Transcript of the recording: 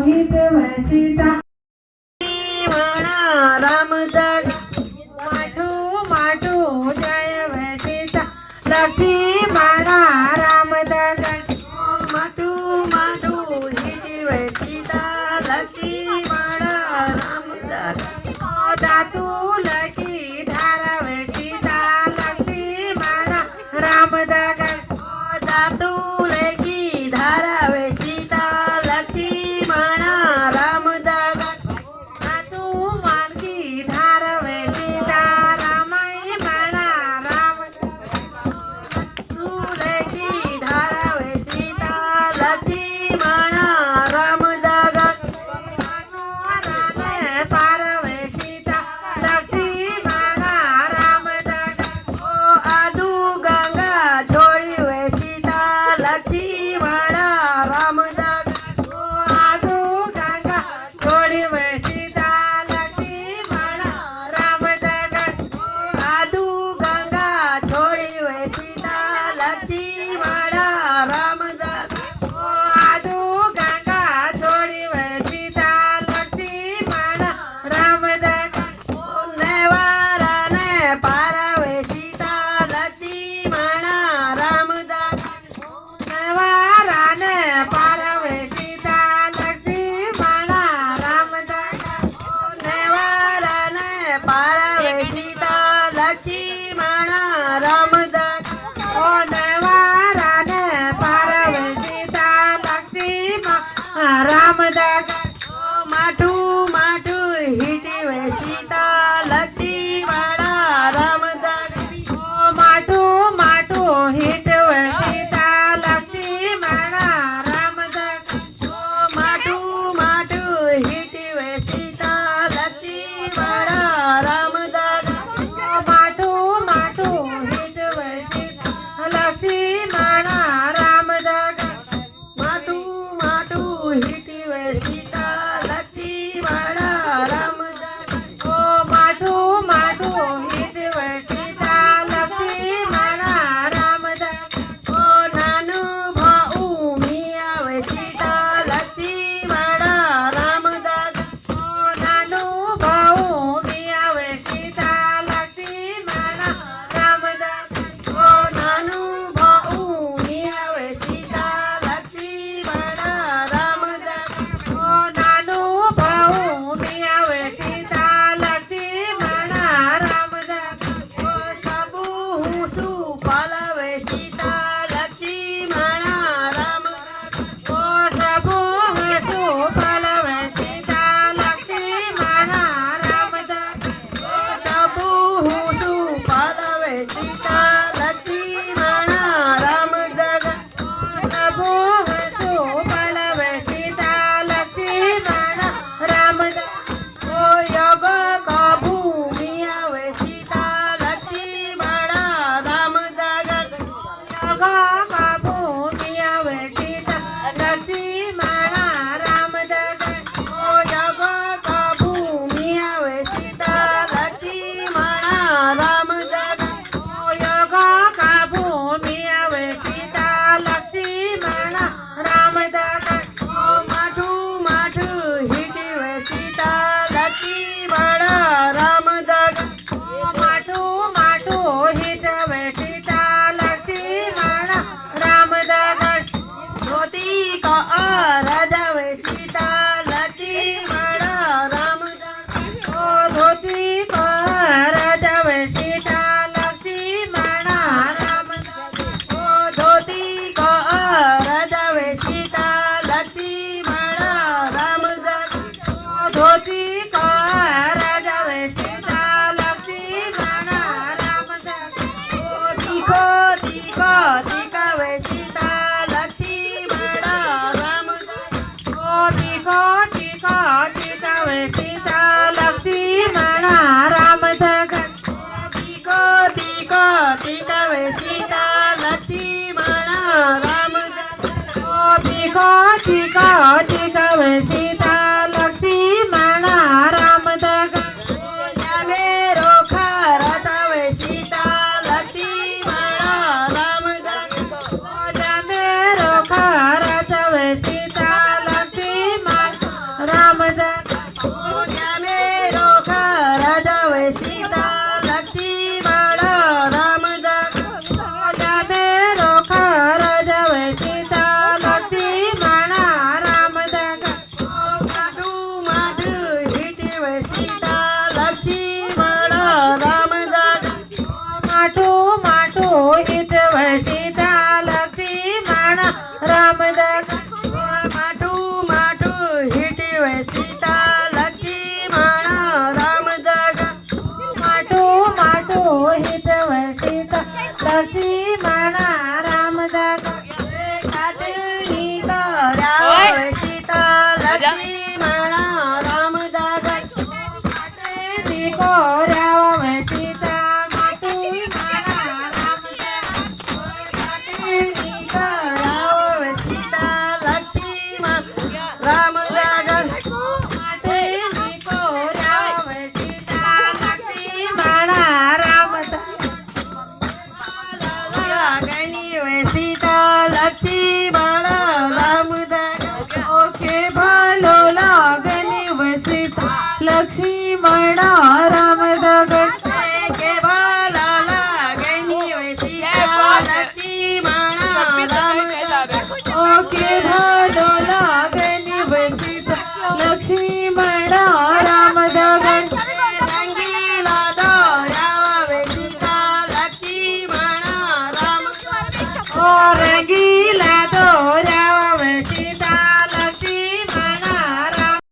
हित सीता राम जग माठू माठू जय सीता लक्ष्मी माणा राम जग माठू माठू हित सीता लक्ष्मी माणा राम जग दातू लकी धारावे सीता लक्ष्मी माणा राम जग दातू लकी धारावे सीता लक्ष्मी माणा राम जग दातू माणकी धारावे सीता रामाई माणा राम तू लकी धारावे सीता लक्ष्मी माणा राम जग पारवे सीता लक्ष्मी माणा राम जग ओ आदू गंगा छोड़ी वे सीता लक्ष्मी माणा राम जग ओ आदू गंगा छोड़ी वे सीता लक्ष्मी माणा राम जग ओ आदू गंगा छोड़ी वे सीता लक्ष्मी माणा राम जग ओ आदू गंगा छोड़ी वे सीता लक्ष्मी माणा राम जग ओ नेवारा ने पारावे सीता लक्ष्मी माणा राम जग नेवारा ने पारावे सीता लक्ष्मी माणा राम जग नेवारा ने पारावे सीता लक्ष्मी माणा राम जग ओ नेवारा ने पारावे सीता लक्ष्मी माणा राम जग ओ माठू माठू हिटवे सीता लक्ष्मी माणा राम जग ओ माठू माठू हिटवे सीता लक्ष्मी माणा राम जग ओ माठू माठू हिटवे सीता लक्ष्मी माणा राम जग ओ माठू माठू हिटवे सीता लक्ष्मी माणा राम जग माठू माठू हिटवे सीता लक्ष्मी माणा राम जग ओ माठू माठू हिटवे सीता लक्ष्मी माणा राम जग ओ नानू भाऊ मियावे सीता लक्ष्मी माणा राम जग ओ नानू भाऊ मियावे सीता लक्ष्मी माणा राम जग ओ नानू भाऊ मियावे सीता लक्ष्मी माणा राम जग ओ नानू भाऊ मियावे सीता लक्ष्मी माणा राम जग ओ सबू हुसू पालावे सीता लक्ष्मी माणा राम जग ओ सबू हुसू पालावे सीता लक्ष्मी माणा राम जग ओ सबू हुसू पालावे सीता लक्ष्मी माणा राम जग ओ सबू हुसू पालावे सीता लक्ष्मी माणा राम जग ओ योग काबू मियावे सीता लक्ष्मी माणा राम जग योग काबू मियावे सीता लक्ष्मी माणा राम जग ओ योग काबू मियावे सीता लक्ष्मी माणा राम जग ओ योग काबू मियावे सीता लक्ष्मी माणा राम जग ओ माठू माठू हिटवे सीता लक्ष्मी माणा राम जग ओ माठू माठू हिटवे सीता लक्ष्मी माणा राम जग धोती का राजावे सीता लक्ष्मी माणा राम जग ओ धोती का राजावे सीता लक्ष्मी माणा राम जग ओ धोती का राजावे सीता लक्ष्मी माणा राम जग ओ धोती का राजावे सीता लक्ष्मी माणा राम जग ओ तीखो तीखो तीखावे सीता लक्ष्मी माणा राम जग ओ तीखो तीखो तीखावे सीता लक्ष्मी माणा राम जग ओ तीखो तीखो तीखावे सीता लक्ष्मी माणा राम जग ओ तीखो तीखो